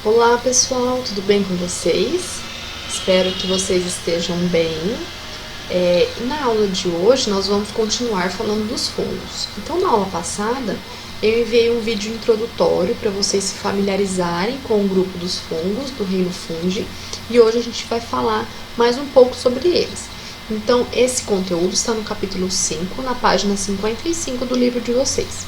Olá pessoal, tudo bem com vocês? Espero que vocês estejam bem. Na aula de hoje nós vamos continuar falando dos fungos. Então na aula passada eu enviei um vídeo introdutório para vocês se familiarizarem com o grupo dos fungos, do reino fungi, e hoje a gente vai falar mais um pouco sobre eles. Então esse conteúdo está no capítulo 5, na página 55 do livro de vocês.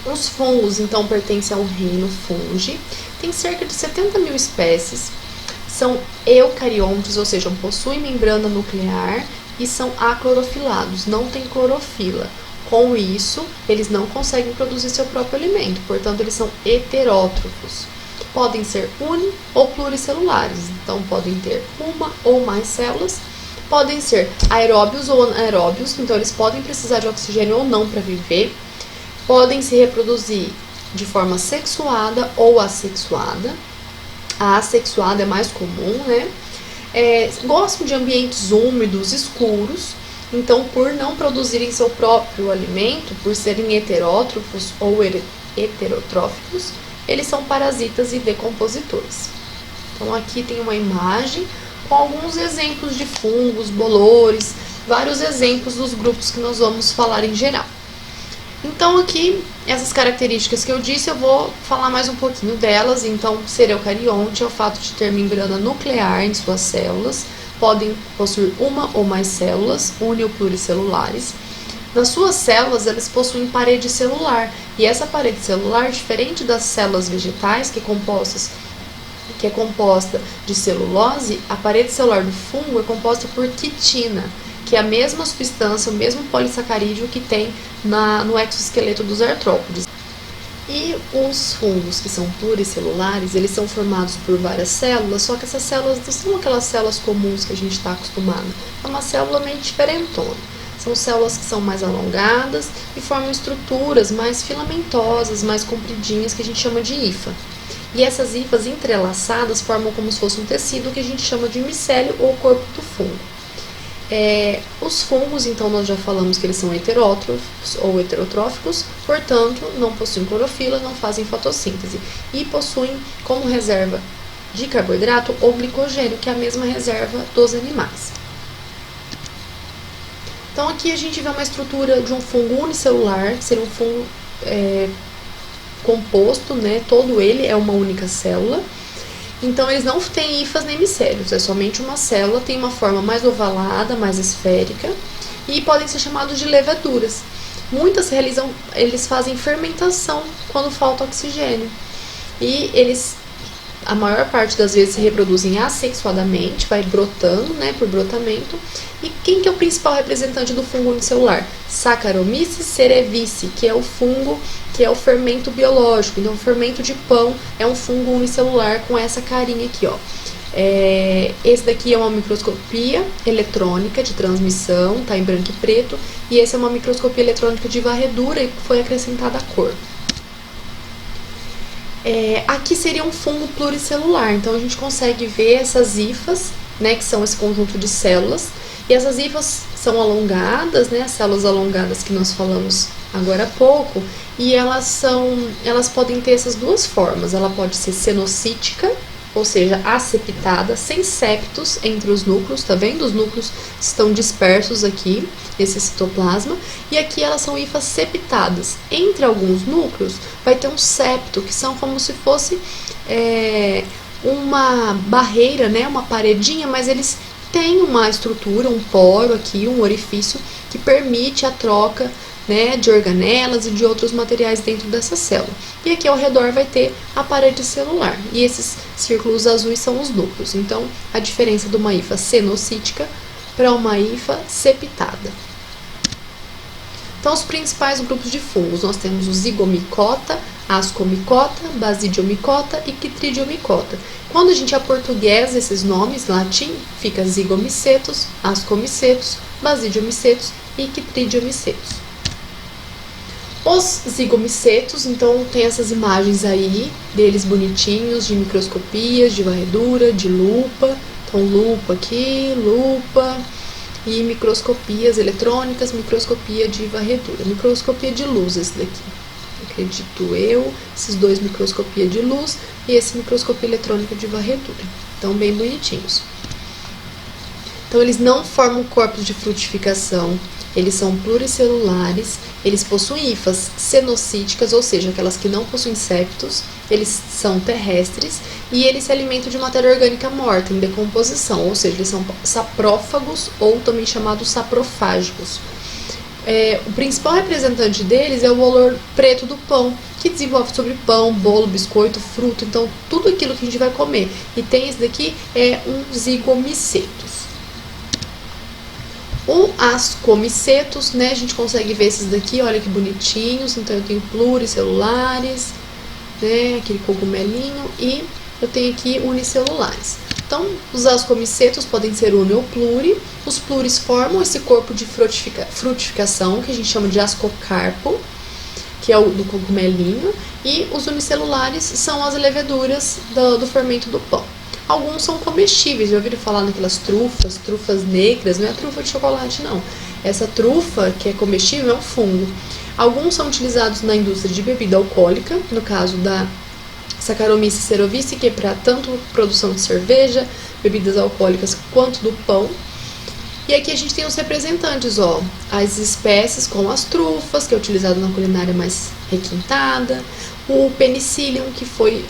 Os fungos, então, pertencem ao reino fungi, tem cerca de 70 mil espécies, são eucariontes, ou seja, possuem membrana nuclear e são aclorofilados, não tem clorofila. Com isso, eles não conseguem produzir seu próprio alimento, portanto, eles são heterótrofos. Podem ser uni- ou pluricelulares, então podem ter uma ou mais células, podem ser aeróbios ou anaeróbios, então eles podem precisar de oxigênio ou não para viver. Podem se reproduzir de forma sexuada ou assexuada. A assexuada é mais comum, né? Gostam de ambientes úmidos, escuros. Então, por não produzirem seu próprio alimento, por serem heterótrofos ou heterotróficos, eles são parasitas e decompositores. Então, aqui tem uma imagem com alguns exemplos de fungos, bolores, vários exemplos dos grupos que nós vamos falar em geral. Então aqui, essas características que eu disse, eu vou falar mais um pouquinho delas. Então, ser eucarionte é o fato de ter membrana nuclear em suas células, podem possuir uma ou mais células, uni- ou pluricelulares. Nas suas células, eles possuem parede celular, e essa parede celular, diferente das células vegetais, que é composta de celulose, a parede celular do fungo é composta por quitina, que é a mesma substância, o mesmo polissacarídeo que tem no exoesqueleto dos artrópodes. E os fungos que são pluricelulares, eles são formados por várias células, só que essas células não são aquelas células comuns que a gente está acostumado. É uma célula meio diferentona. São células que são mais alongadas e formam estruturas mais filamentosas, mais compridinhas, que a gente chama de hifa. E essas hifas entrelaçadas formam como se fosse um tecido que a gente chama de micélio ou corpo do fungo. Os fungos, então, nós já falamos que eles são heterótrofos ou heterotróficos, portanto, não possuem clorofila, não fazem fotossíntese e possuem como reserva de carboidrato o glicogênio, que é a mesma reserva dos animais. Então, aqui a gente vê uma estrutura de um fungo unicelular, que seria um fungo composto, né? Todo ele é uma única célula. Então, eles não têm hifas nem micélios, é somente uma célula, tem uma forma mais ovalada, mais esférica, e podem ser chamados de levaduras. Eles fazem fermentação quando falta oxigênio. E eles, a maior parte das vezes, se reproduzem assexuadamente, vai brotando, né, por brotamento. E quem que é o principal representante do fungo unicelular? Saccharomyces cerevisiae, que é o fungo, que é o fermento biológico. Então, o fermento de pão é um fungo unicelular com essa carinha aqui, ó. Esse daqui é uma microscopia eletrônica de transmissão, tá em branco e preto. E esse é uma microscopia eletrônica de varredura e foi acrescentada a cor. Aqui seria um fungo pluricelular, então a gente consegue ver essas hifas, né, que são esse conjunto de células, e essas hifas são alongadas, né, as células alongadas que nós falamos agora há pouco, e elas podem ter essas duas formas. Ela pode ser cenocítica, ou seja, aseptada, sem septos entre os núcleos, tá vendo? Os núcleos estão dispersos aqui, esse citoplasma, e aqui elas são hifas septadas. Entre alguns núcleos vai ter um septo, que são como se fosse uma barreira, né? Uma paredinha, mas eles têm uma estrutura, um poro aqui, um orifício, que permite a troca, né, de organelas e de outros materiais dentro dessa célula. E aqui ao redor vai ter a parede celular. E esses círculos azuis são os núcleos. Então, a diferença de uma hifa cenocítica para uma hifa septada. Então, os principais grupos de fungos, nós temos o zigomicota, ascomicota, basidiomicota e chytridiomicota. Quando a gente aportuguesa esses nomes, latim, fica zigomicetos, ascomicetos, basidiomicetos e chytridiomycetos. Os zigomicetos, então, tem essas imagens aí deles bonitinhos, de microscopias, de varredura, de lupa. Então, lupa aqui, lupa, e microscopias eletrônicas, microscopia de varredura, microscopia de luz esse daqui. acredito eu. Esses dois microscopia de luz e esse microscopia eletrônica de varredura. Então, bem bonitinhos. Então, eles não formam corpos de frutificação, eles são pluricelulares, eles possuem hifas cenocíticas, ou seja, aquelas que não possuem septos, eles são terrestres e eles se alimentam de matéria orgânica morta, em decomposição, ou seja, eles são saprófagos ou também chamados saprofágicos. O principal representante deles é o bolor preto do pão, que desenvolve sobre pão, bolo, biscoito, fruto, então tudo aquilo que a gente vai comer. E tem esse daqui, é um zigomicetos. O ascomicetos, né, a gente consegue ver esses daqui, olha que bonitinhos. Então eu tenho pluricelulares, né, aquele cogumelinho, e eu tenho aqui unicelulares. Então, os ascomicetos podem ser uni ou pluri. Os pluris formam esse corpo de frutificação, que a gente chama de ascocarpo, que é o do cogumelinho, e os unicelulares são as leveduras do fermento do pão. Alguns são comestíveis, já ouviram falar naquelas trufas negras, não é a trufa de chocolate não. Essa trufa que é comestível é um fungo. Alguns são utilizados na indústria de bebida alcoólica, no caso da Saccharomyces cerevisiae, que é para tanto produção de cerveja, bebidas alcoólicas, quanto do pão. E aqui a gente tem os representantes, ó, as espécies como as trufas, que é utilizado na culinária mais requintada, o penicillium, que foi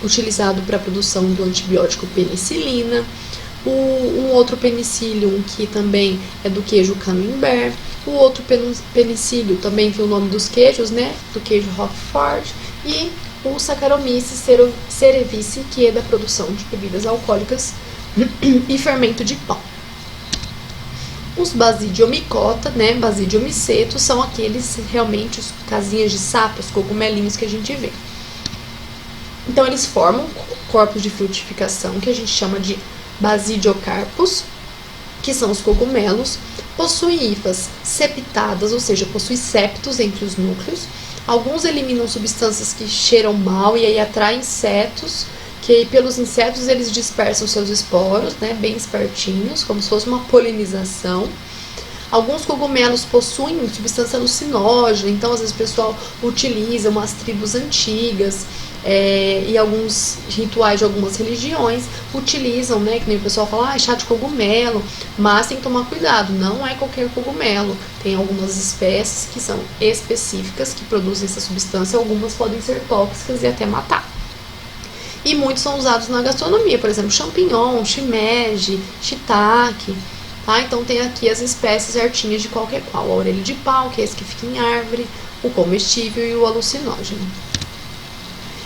utilizado para a produção do antibiótico penicilina, um outro penicillium que também é do queijo camembert, o outro penicillium também tem o nome dos queijos, né, do queijo Roquefort, e o Saccharomyces cerevisiae, que é da produção de bebidas alcoólicas e fermento de pão. Os basidiomicota, né, basidiomicetos, são aqueles realmente os casinhas de sapo, os cogumelinhos que a gente vê. Então eles formam corpos de frutificação que a gente chama de basidiocarpos, que são os cogumelos, possuem hifas septadas, ou seja, possuem septos entre os núcleos. Alguns eliminam substâncias que cheiram mal e aí atraem insetos, que aí pelos insetos eles dispersam seus esporos, né, bem espertinhos, como se fosse uma polinização. Alguns cogumelos possuem substância alucinógena, então às vezes o pessoal utiliza umas tribos antigas e alguns rituais de algumas religiões utilizam, né, que nem o pessoal fala, chá de cogumelo, mas tem que tomar cuidado, não é qualquer cogumelo, tem algumas espécies que são específicas que produzem essa substância, algumas podem ser tóxicas e até matar. E muitos são usados na gastronomia, por exemplo, champignon, shimeji, shiitake, tá? Então tem aqui as espécies certinhas de qualquer qual, a orelha de pau, que é esse que fica em árvore, o comestível e o alucinógeno.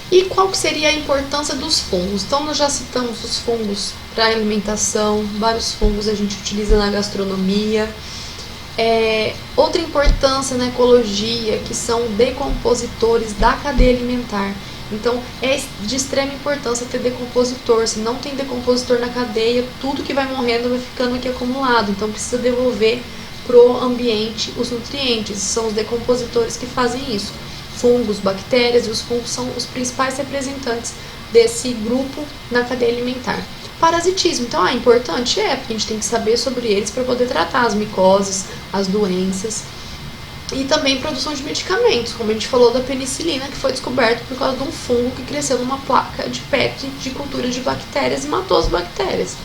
E qual que seria a importância dos fungos? Então nós já citamos os fungos para alimentação, vários fungos a gente utiliza na gastronomia. Outra importância na ecologia, que são decompositores da cadeia alimentar. Então é de extrema importância ter decompositor. Se não tem decompositor na cadeia, tudo que vai morrendo vai ficando aqui acumulado. Então precisa devolver pro ambiente os nutrientes. São os decompositores que fazem isso. Fungos, bactérias, e os fungos são os principais representantes desse grupo na cadeia alimentar. Parasitismo, então é importante? Porque a gente tem que saber sobre eles para poder tratar as micoses, as doenças. E também produção de medicamentos, como a gente falou da penicilina, que foi descoberto por causa de um fungo que cresceu numa placa de Petri de cultura de bactérias e matou as bactérias.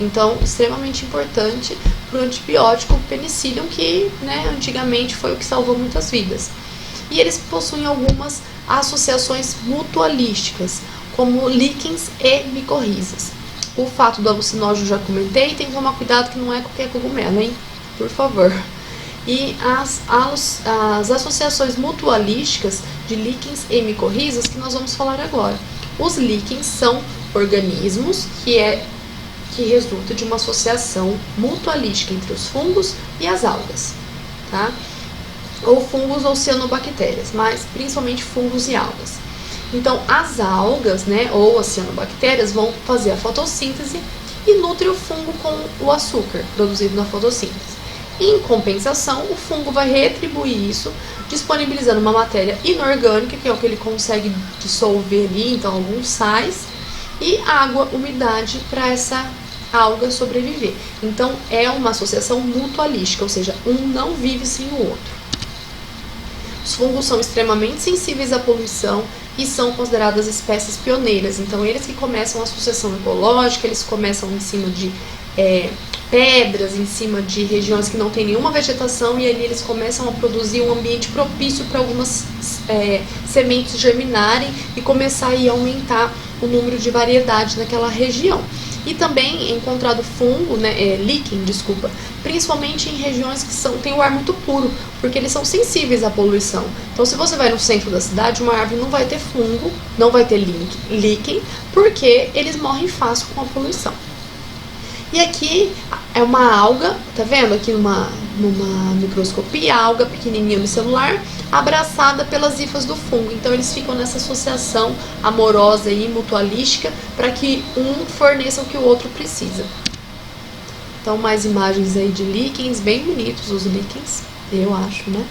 Então, extremamente importante para o antibiótico penicillium, que, né, antigamente foi o que salvou muitas vidas. E eles possuem algumas associações mutualísticas, como líquens e micorrizas. O fato do alucinógeno já comentei, tem que tomar cuidado que não é qualquer cogumelo, hein? Por favor. E as associações mutualísticas de líquens e micorrizas que nós vamos falar agora. Os líquens são organismos que resulta de uma associação mutualística entre os fungos e as algas, tá? Ou fungos ou cianobactérias, mas principalmente fungos e algas. Então, as algas, né, ou as cianobactérias vão fazer a fotossíntese e nutrem o fungo com o açúcar produzido na fotossíntese. Em compensação, o fungo vai retribuir isso, disponibilizando uma matéria inorgânica, que é o que ele consegue dissolver ali, então alguns sais, e água, umidade, para essa alga sobreviver. Então, é uma associação mutualística, ou seja, um não vive sem o outro. Os fungos são extremamente sensíveis à poluição e são consideradas espécies pioneiras. Então, eles que começam a sucessão ecológica, eles começam em cima de pedras, em cima de regiões que não tem nenhuma vegetação, e ali eles começam a produzir um ambiente propício para algumas sementes germinarem e começar a aumentar o número de variedades naquela região. E também é encontrado fungo, líquen, principalmente em regiões que têm o ar muito puro, porque eles são sensíveis à poluição. Então, se você vai no centro da cidade, uma árvore não vai ter fungo, não vai ter líquen, porque eles morrem fácil com a poluição. E aqui é uma alga, tá vendo aqui numa microscopia, a alga pequenininha no celular, abraçada pelas hifas do fungo. Então eles ficam nessa associação amorosa e mutualística para que um forneça o que o outro precisa. Então mais imagens aí de líquens, bem bonitos os líquens, eu acho, né?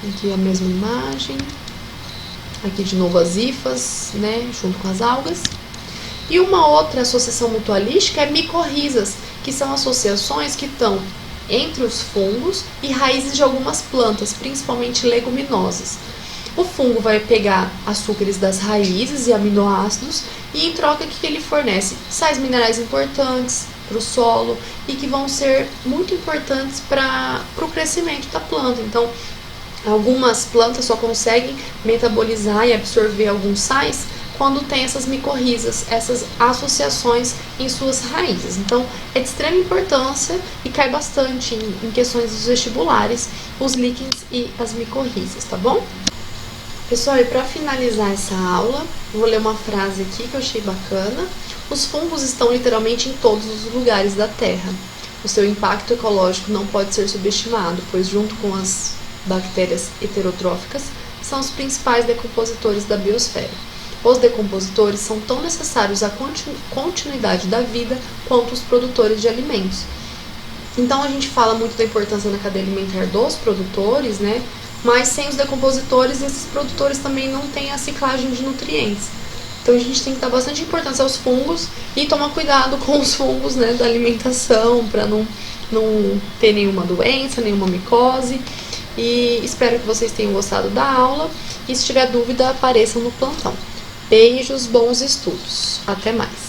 Aqui a mesma imagem, aqui de novo as hifas, né, junto com as algas. E uma outra associação mutualística é micorrizas, que são associações que estão entre os fungos e raízes de algumas plantas, principalmente leguminosas. O fungo vai pegar açúcares das raízes e aminoácidos e, em troca, o que ele fornece? Sais minerais importantes para o solo e que vão ser muito importantes para o crescimento da planta. Então, algumas plantas só conseguem metabolizar e absorver alguns sais quando tem essas micorrizas, essas associações em suas raízes. Então, é de extrema importância e cai bastante em questões dos vestibulares, os líquens e as micorrizas, tá bom? Pessoal, e para finalizar essa aula, eu vou ler uma frase aqui que eu achei bacana. Os fungos estão literalmente em todos os lugares da Terra. O seu impacto ecológico não pode ser subestimado, pois junto com as bactérias heterotróficas, são os principais decompositores da biosfera. Os decompositores são tão necessários à continuidade da vida quanto os produtores de alimentos. Então a gente fala muito da importância na cadeia alimentar dos produtores, né? Mas sem os decompositores, esses produtores também não têm a ciclagem de nutrientes. Então a gente tem que dar bastante importância aos fungos e tomar cuidado com os fungos, né, da alimentação, para não ter nenhuma doença, nenhuma micose. E espero que vocês tenham gostado da aula. E se tiver dúvida, apareçam no plantão. Beijos, bons estudos. Até mais.